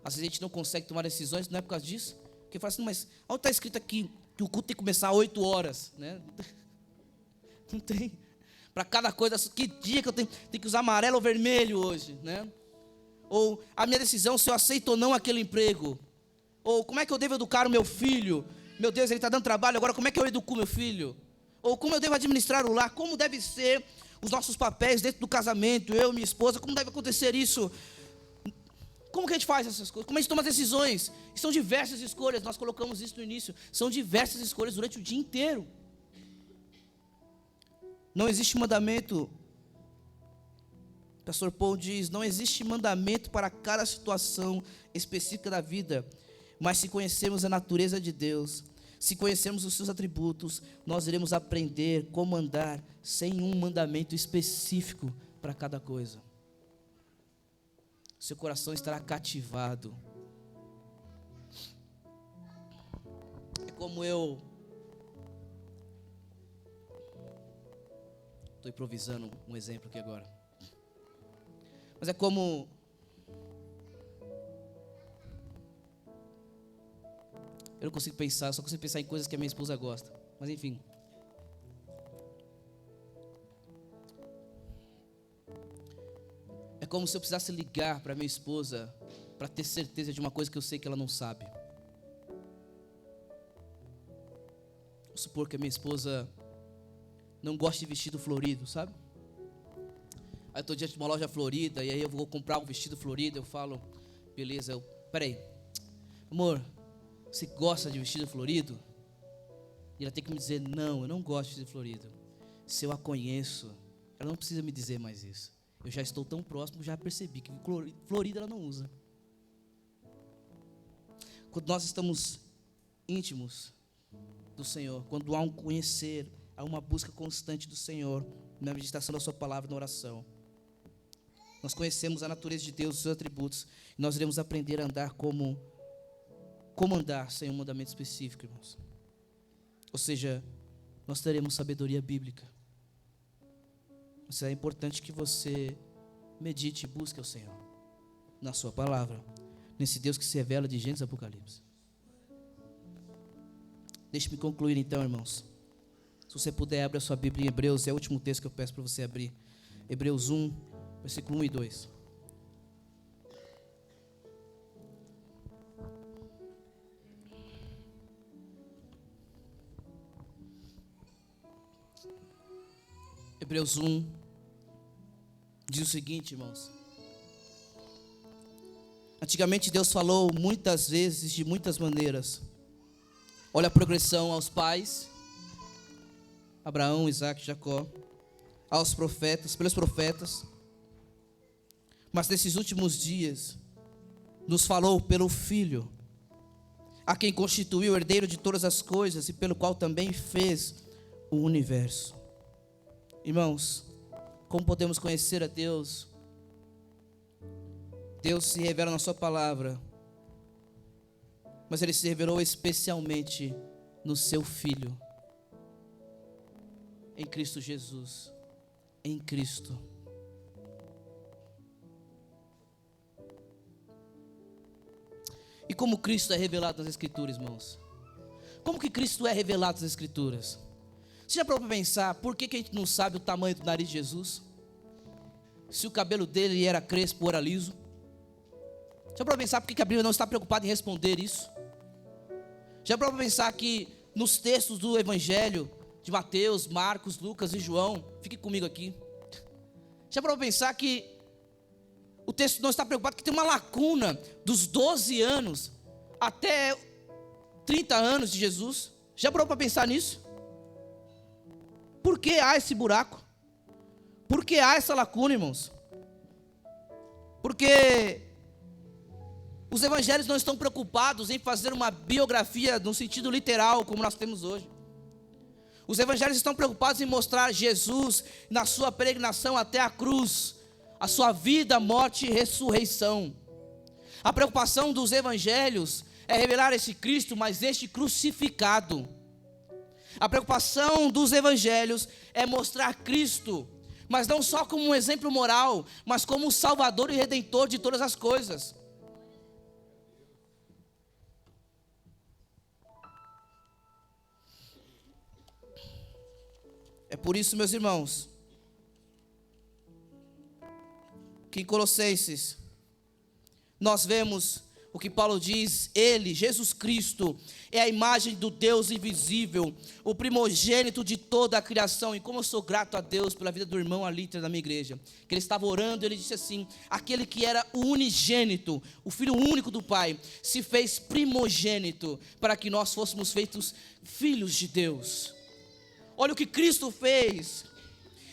Às vezes a gente não consegue tomar decisões, não é por causa disso. Porque fala assim, mas onde está escrito aqui que o culto tem que começar às 8 horas? Né? Não tem. Para cada coisa, que dia que eu tenho que usar amarelo ou vermelho hoje? Né? Ou a minha decisão, se eu aceito ou não aquele emprego. Ou como é que eu devo educar o meu filho? Meu Deus, ele está dando trabalho, agora como é que eu educo meu filho? Ou como eu devo administrar o lar? Como deve ser os nossos papéis dentro do casamento, eu e minha esposa, como deve acontecer isso? Como que a gente faz essas coisas? Como a gente toma decisões? São diversas escolhas, nós colocamos isso no início. São diversas escolhas durante o dia inteiro. Não existe mandamento. O pastor Paul diz: não existe mandamento para cada situação específica da vida. Mas se conhecermos a natureza de Deus, se conhecermos os seus atributos, nós iremos aprender como andar sem um mandamento específico para cada coisa. Seu coração estará cativado. É como eu estou improvisando um exemplo aqui agora. Mas é como eu não consigo pensar, só consigo pensar em coisas que a minha esposa gosta. Mas enfim. É como se eu precisasse ligar para minha esposa para ter certeza de uma coisa que eu sei que ela não sabe. Vamos supor que a minha esposa não gosta de vestido florido, sabe? Aí eu estou diante de uma loja florida e aí eu vou comprar um vestido florido. Eu falo, beleza, peraí, amor, você gosta de vestido florido? E ela tem que me dizer: não, eu não gosto de vestido florido. Se eu a conheço, ela não precisa me dizer mais isso. Eu já estou tão próximo, já percebi que florido ela não usa. Quando nós estamos íntimos do Senhor, quando há um conhecer, há uma busca constante do Senhor, na meditação da sua palavra, na oração, nós conhecemos a natureza de Deus, os seus atributos, e nós iremos aprender a andar como andar sem um mandamento específico, irmãos. Ou seja, nós teremos sabedoria bíblica. Mas é importante que você medite e busque ao Senhor na sua palavra, nesse Deus que se revela de Gênesis a Apocalipse. Deixe-me concluir então, irmãos. Se você puder, abra a sua Bíblia em Hebreus, é o último texto que eu peço para você abrir. Hebreus 1, versículo 1 e 2. Hebreus 1 diz o seguinte, irmãos: antigamente Deus falou muitas vezes, de muitas maneiras. Olha a progressão aos pais, Abraão, Isaac, Jacó, aos profetas, pelos profetas. Mas nesses últimos dias, nos falou pelo Filho, a quem constituiu o herdeiro de todas as coisas e pelo qual também fez o universo. Irmãos, Como podemos conhecer a Deus? Deus se revela na sua palavra, mas Ele se revelou especialmente no seu Filho, em Cristo Jesus, em Cristo. E como Cristo é revelado nas Escrituras, irmãos? Como que Cristo é revelado nas Escrituras? Você já parou para pensar por que a gente não sabe o tamanho do nariz de Jesus? Se o cabelo dele era crespo ou era liso? Já parou para pensar por que a Bíblia não está preocupada em responder isso? Já parou para pensar que nos textos do Evangelho de Mateus, Marcos, Lucas e João, fique comigo aqui. Já parou para pensar que o texto não está preocupado que tem uma lacuna dos 12 anos até 30 anos de Jesus? Já parou para pensar nisso? Por que há esse buraco? Por que há essa lacuna, irmãos? Porque os evangelhos não estão preocupados em fazer uma biografia no sentido literal, como nós temos hoje. Os evangelhos estão preocupados em mostrar Jesus na sua peregrinação até a cruz, a sua vida, morte e ressurreição. A preocupação dos evangelhos é revelar esse Cristo, mas este crucificado. A preocupação dos evangelhos é mostrar Cristo, mas não só como um exemplo moral, mas como o Salvador e Redentor de todas as coisas. É por isso, meus irmãos, que em Colossenses nós vemos o que Paulo diz: Ele, Jesus Cristo, é a imagem do Deus invisível, o primogênito de toda a criação. E como eu sou grato a Deus pela vida do irmão Alíter da minha igreja, que ele estava orando, ele disse assim: aquele que era o unigênito, o filho único do Pai, se fez primogênito para que nós fôssemos feitos filhos de Deus. Olha o que Cristo fez.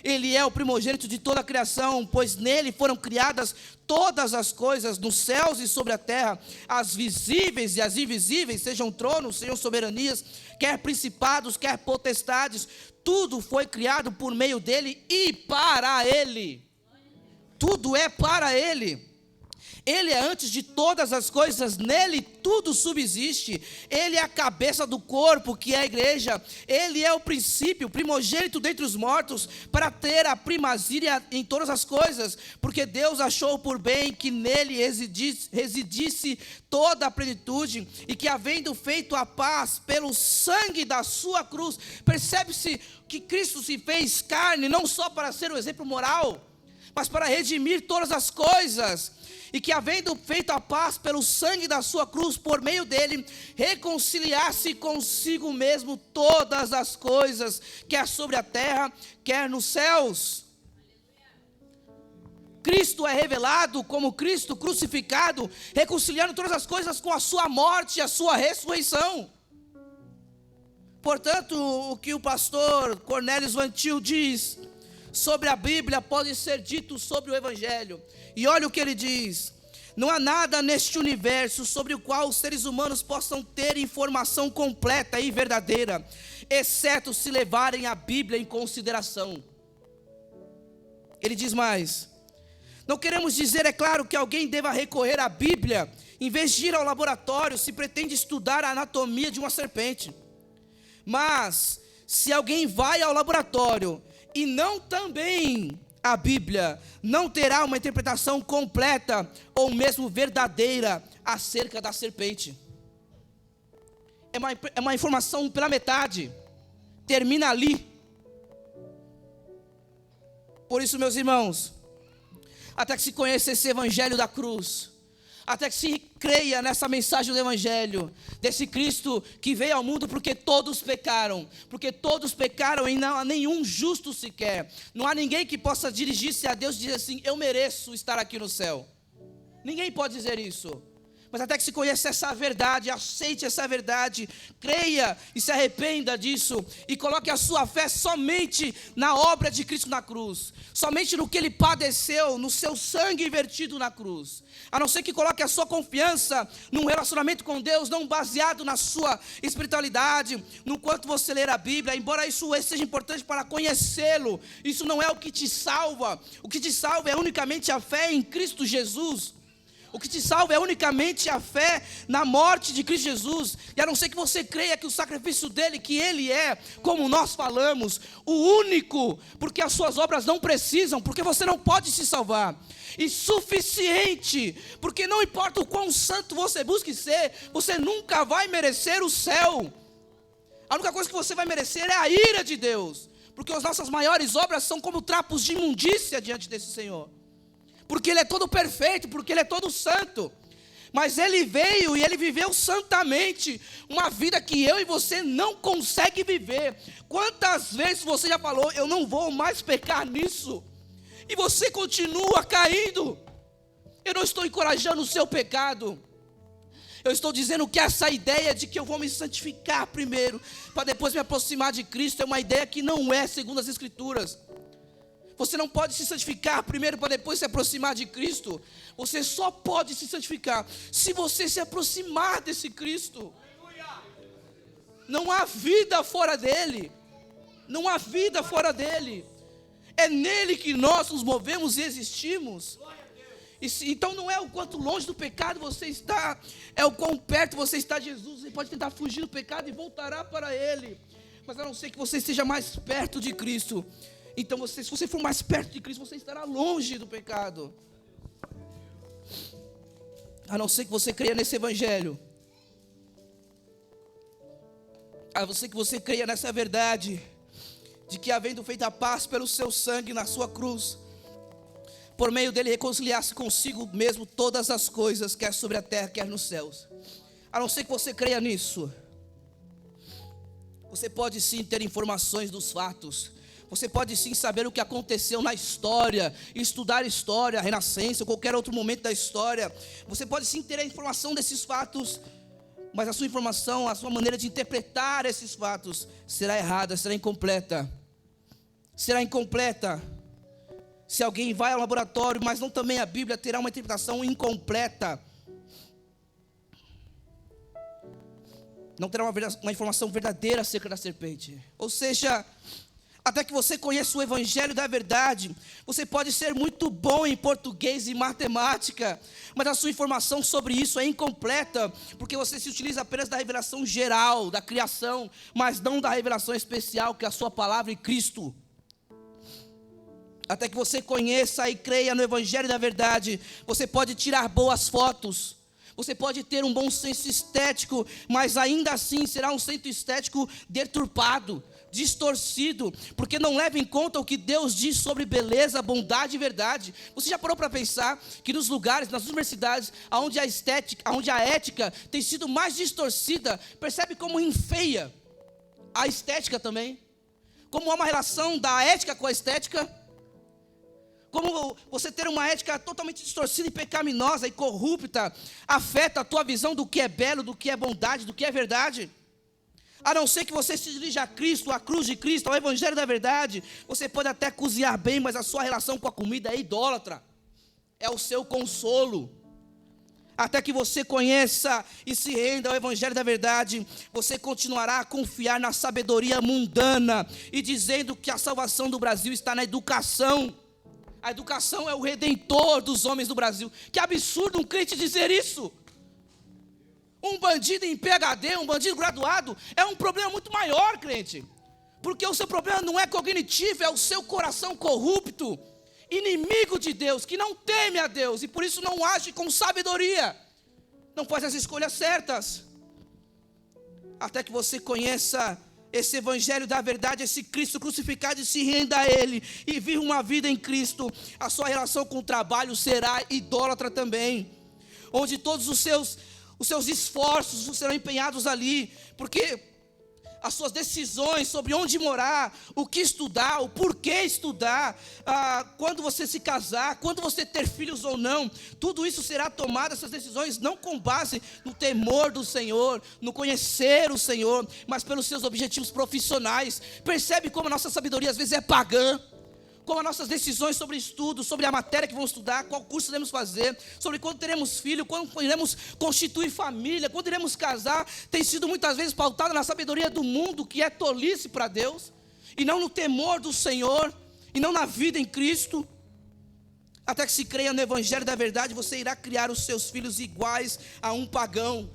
Ele é o primogênito de toda a criação, pois nele foram criadas todas as coisas, nos céus e sobre a terra, as visíveis e as invisíveis, sejam tronos, sejam soberanias, quer principados, quer potestades, tudo foi criado por meio dele e para ele. Tudo é para ele. Ele é antes de todas as coisas, nele tudo subsiste. Ele é a cabeça do corpo, que é a igreja. Ele é o princípio, o primogênito dentre os mortos, para ter a primazia em todas as coisas, porque Deus achou por bem que nele residisse toda a plenitude, e que havendo feito a paz pelo sangue da sua cruz, percebe-se que Cristo se fez carne, não só para ser um exemplo moral, mas para redimir todas as coisas, e que havendo feito a paz pelo sangue da sua cruz, por meio dele, reconciliasse consigo mesmo todas as coisas, quer sobre a terra, quer nos céus. Cristo é revelado como Cristo crucificado, reconciliando todas as coisas com a sua morte e a sua ressurreição. Portanto, o que o pastor Cornelius Van Til diz sobre a Bíblia pode ser dito sobre o Evangelho. E olha o que ele diz: não há nada neste universo sobre o qual os seres humanos possam ter informação completa e verdadeira, exceto se levarem a Bíblia em consideração. Ele diz mais: não queremos dizer, é claro, que alguém deva recorrer à Bíblia em vez de ir ao laboratório se pretende estudar a anatomia de uma serpente. Mas se alguém vai ao laboratório e não também a Bíblia, não terá uma interpretação completa ou mesmo verdadeira acerca da serpente. É uma informação pela metade, termina ali. Por isso, meus irmãos, até que se conheça esse evangelho da cruz, até que se creia nessa mensagem do evangelho, desse Cristo que veio ao mundo porque todos pecaram e não há nenhum justo sequer, não há ninguém que possa dirigir-se a Deus e dizer assim: eu mereço estar aqui no céu. Ninguém pode dizer isso, Mas até que se conheça essa verdade, aceite essa verdade, creia e se arrependa disso, e coloque a sua fé somente na obra de Cristo na cruz, somente no que Ele padeceu, no seu sangue vertido na cruz. A não ser que coloque a sua confiança num relacionamento com Deus, não baseado na sua espiritualidade, no quanto você ler a Bíblia, embora isso seja importante para conhecê-lo, isso não é o que te salva. O que te salva é unicamente a fé em Cristo Jesus. O que te salva é unicamente a fé na morte de Cristo Jesus. E a não ser que você creia que o sacrifício dele, que ele é, como nós falamos, o único, porque as suas obras não precisam, porque você não pode se salvar. E suficiente, porque não importa o quão santo você busque ser, você nunca vai merecer o céu. A única coisa que você vai merecer é a ira de Deus, porque as nossas maiores obras são como trapos de imundícia diante desse Senhor. Porque Ele é todo perfeito, porque Ele é todo santo. Mas Ele veio e Ele viveu santamente uma vida que eu e você não consegue viver. Quantas vezes você já falou, eu não vou mais pecar nisso, e você continua caindo? Eu não estou encorajando o seu pecado. Eu estou dizendo que essa ideia de que eu vou me santificar primeiro, para depois me aproximar de Cristo, é uma ideia que não é segundo as Escrituras. Você não pode se santificar primeiro para depois se aproximar de Cristo. Você só pode se santificar se você se aproximar desse Cristo. Não há vida fora dele. Não há vida fora dele. É nele que nós nos movemos e existimos. Então não é o quanto longe do pecado você está, é o quão perto você está de Jesus. Você pode tentar fugir do pecado e voltará para ele. Mas a não ser que você esteja mais perto de Cristo. Então, se você for mais perto de Cristo, você estará longe do pecado. A não ser que você creia nesse evangelho. A não ser que você creia nessa verdade, de que havendo feito a paz pelo seu sangue na sua cruz, por meio dele reconciliasse consigo mesmo todas as coisas, quer sobre a terra, quer nos céus. A não ser que você creia nisso. Você pode sim ter informações dos fatos. Você pode sim saber o que aconteceu na história, estudar história, a Renascença, ou qualquer outro momento da história. Você pode sim ter a informação desses fatos, mas a sua informação, a sua maneira de interpretar esses fatos será errada, será incompleta. Será incompleta. Se alguém vai ao laboratório, mas não também a Bíblia, terá uma interpretação incompleta. Não terá uma informação verdadeira acerca da serpente. Ou seja, até que você conheça o evangelho da verdade, você pode ser muito bom em português e matemática, mas a sua informação sobre isso é incompleta, porque você se utiliza apenas da revelação geral, da criação, mas não da revelação especial, que é a sua palavra em Cristo. Até que você conheça e creia no evangelho da verdade, você pode tirar boas fotos, você pode ter um bom senso estético, mas ainda assim será um senso estético deturpado, distorcido, porque não leva em conta o que Deus diz sobre beleza, bondade e verdade. Você já parou para pensar que nos lugares, nas universidades, onde a ética tem sido mais distorcida, percebe como enfeia a estética também? Como há uma relação da ética com a estética? Como você ter uma ética totalmente distorcida e pecaminosa e corrupta afeta a tua visão do que é belo, do que é bondade, do que é verdade? A não ser que você se dirija a Cristo, à cruz de Cristo, ao evangelho da verdade, você pode até cozinhar bem, mas a sua relação com a comida é idólatra. É o seu consolo. Até que você conheça e se renda ao evangelho da verdade, você continuará a confiar na sabedoria mundana e dizendo que a salvação do Brasil está na educação. A educação é o redentor dos homens do Brasil. Que absurdo um crente dizer isso. Um bandido em PhD, um bandido graduado, é um problema muito maior, crente. Porque o seu problema não é cognitivo, é o seu coração corrupto, inimigo de Deus, que não teme a Deus e por isso não age com sabedoria, não faz as escolhas certas. Até que você conheça esse evangelho da verdade, esse Cristo crucificado, e se renda a Ele e viva uma vida em Cristo, a sua relação com o trabalho será idólatra também, onde todos os seus esforços serão empenhados ali, porque as suas decisões sobre onde morar, o que estudar, o porquê estudar, quando você se casar, quando você ter filhos ou não, tudo isso será tomado, essas decisões, não com base no temor do Senhor, no conhecer o Senhor, mas pelos seus objetivos profissionais. Percebe como a nossa sabedoria às vezes é pagã? Como as nossas decisões sobre estudo, sobre a matéria que vamos estudar, qual curso iremos fazer, sobre quando teremos filho, quando iremos constituir família, quando iremos casar, tem sido muitas vezes pautada na sabedoria do mundo, que é tolice para Deus, e não no temor do Senhor, e não na vida em Cristo. Até que se creia no Evangelho da verdade, você irá criar os seus filhos iguais a um pagão,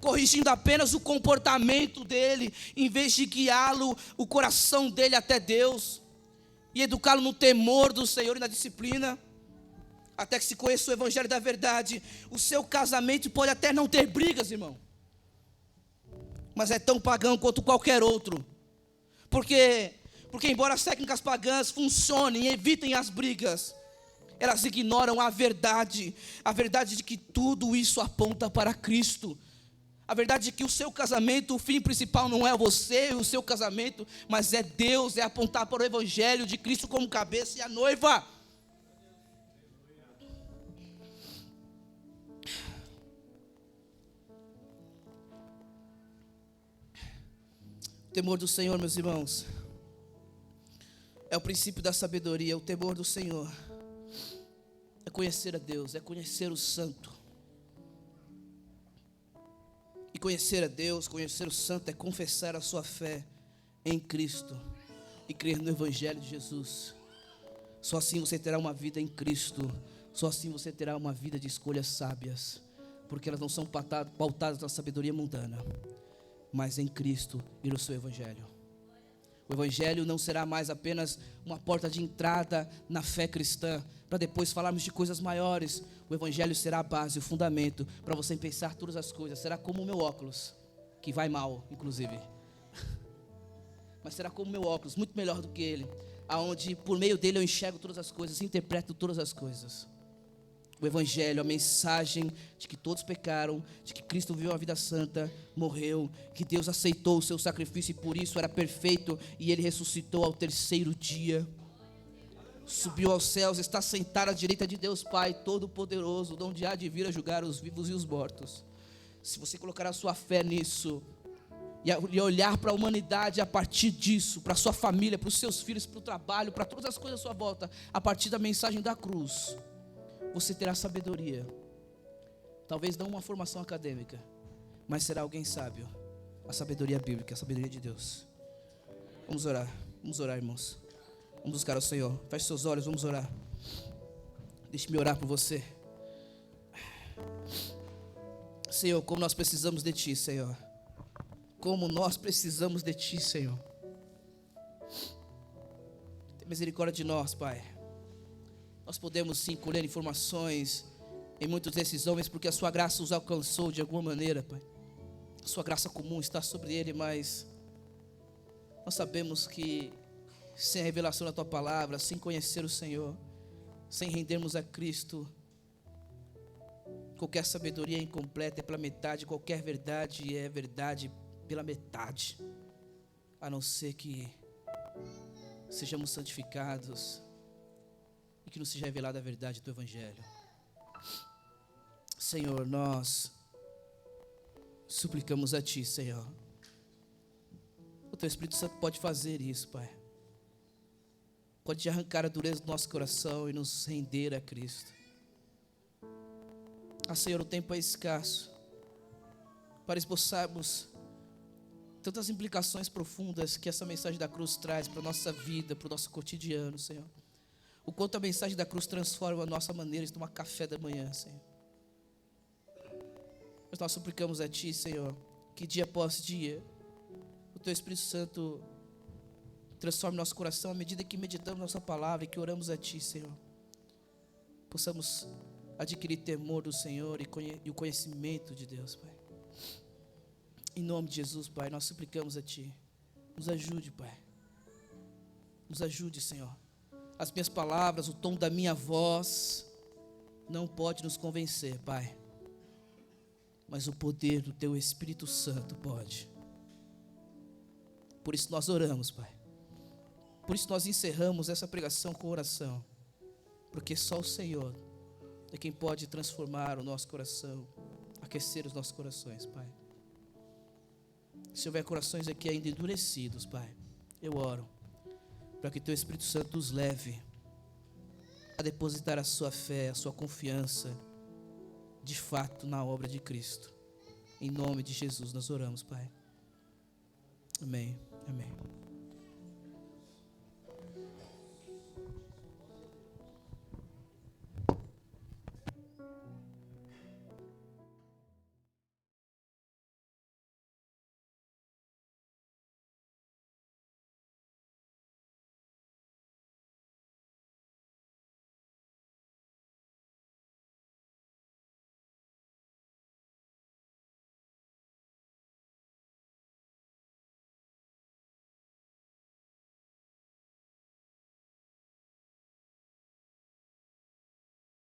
corrigindo apenas o comportamento dele, em vez de guiá-lo, o coração dele até Deus, e educá-lo no temor do Senhor e na disciplina, até que se conheça o Evangelho da verdade. O seu casamento pode até não ter brigas, irmão, mas é tão pagão quanto qualquer outro, porque embora as técnicas pagãs funcionem e evitem as brigas, elas ignoram a verdade de que tudo isso aponta para Cristo. A verdade é que o seu casamento, o fim principal não é você e o seu casamento, mas é Deus, é apontar para o Evangelho de Cristo como cabeça e a noiva. O temor do Senhor, meus irmãos, é o princípio da sabedoria. O temor do Senhor é conhecer a Deus, é conhecer o Santo. E conhecer a Deus, conhecer o Santo, é confessar a sua fé em Cristo e crer no Evangelho de Jesus. Só assim você terá uma vida em Cristo. Só assim você terá uma vida de escolhas sábias, porque elas não são pautadas na sabedoria mundana, mas em Cristo e no seu Evangelho. O Evangelho não será mais apenas uma porta de entrada na fé cristã, para depois falarmos de coisas maiores. O Evangelho será a base, o fundamento, para você pensar todas as coisas. Será como o meu óculos, que vai mal, inclusive. Mas será como o meu óculos, muito melhor do que ele, aonde por meio dele eu enxergo todas as coisas, interpreto todas as coisas. O Evangelho, a mensagem de que todos pecaram, de que Cristo viveu uma vida santa, morreu, que Deus aceitou o seu sacrifício e por isso era perfeito, e Ele ressuscitou ao terceiro dia, subiu aos céus, está sentado à direita de Deus Pai Todo-Poderoso, de onde há de vir a julgar os vivos e os mortos. Se você colocar a sua fé nisso, e olhar para a humanidade a partir disso, para a sua família, para os seus filhos, para o trabalho, para todas as coisas à sua volta, a partir da mensagem da cruz, você terá sabedoria. Talvez não uma formação acadêmica, mas será alguém sábio. A sabedoria bíblica, a sabedoria de Deus. Vamos orar, irmãos. Vamos buscar ao Senhor. Feche seus olhos, vamos orar. Deixe-me orar por você. Senhor, como nós precisamos de Ti, Senhor. Como nós precisamos de Ti, Senhor. Tenha misericórdia de nós, Pai. Nós podemos sim colher informações em muitos desses homens, porque a Sua graça os alcançou de alguma maneira, Pai. A Sua graça comum está sobre ele, mas nós sabemos que sem a revelação da Tua palavra, sem conhecer o Senhor, sem rendermos a Cristo, qualquer sabedoria é incompleta, é pela metade, qualquer verdade é verdade pela metade, a não ser que sejamos santificados e que nos seja revelada a verdade do Evangelho. Senhor, nós suplicamos a Ti, Senhor. O Teu Espírito Santo pode fazer isso, Pai. Pode arrancar a dureza do nosso coração e nos render a Cristo. Senhor, o tempo é escasso para esboçarmos tantas implicações profundas que essa mensagem da cruz traz para a nossa vida, para o nosso cotidiano, Senhor. O quanto a mensagem da cruz transforma a nossa maneira de tomar café da manhã, Senhor. Mas nós suplicamos a Ti, Senhor, que dia após dia o Teu Espírito Santo transforme nosso coração à medida que meditamos nossa palavra e que oramos a Ti, Senhor. Possamos adquirir temor do Senhor e o conhecimento de Deus, Pai. Em nome de Jesus, Pai, nós suplicamos a Ti. Nos ajude, Pai. Nos ajude, Senhor. As minhas palavras, o tom da minha voz não pode nos convencer, Pai. Mas o poder do Teu Espírito Santo pode. Por isso nós oramos, Pai. Por isso nós encerramos essa pregação com oração. Porque só o Senhor é quem pode transformar o nosso coração, aquecer os nossos corações, Pai. Se houver corações aqui ainda endurecidos, Pai, eu oro para que Teu Espírito Santo os leve a depositar a sua fé, a sua confiança, de fato, na obra de Cristo. Em nome de Jesus nós oramos, Pai. Amém. Amém.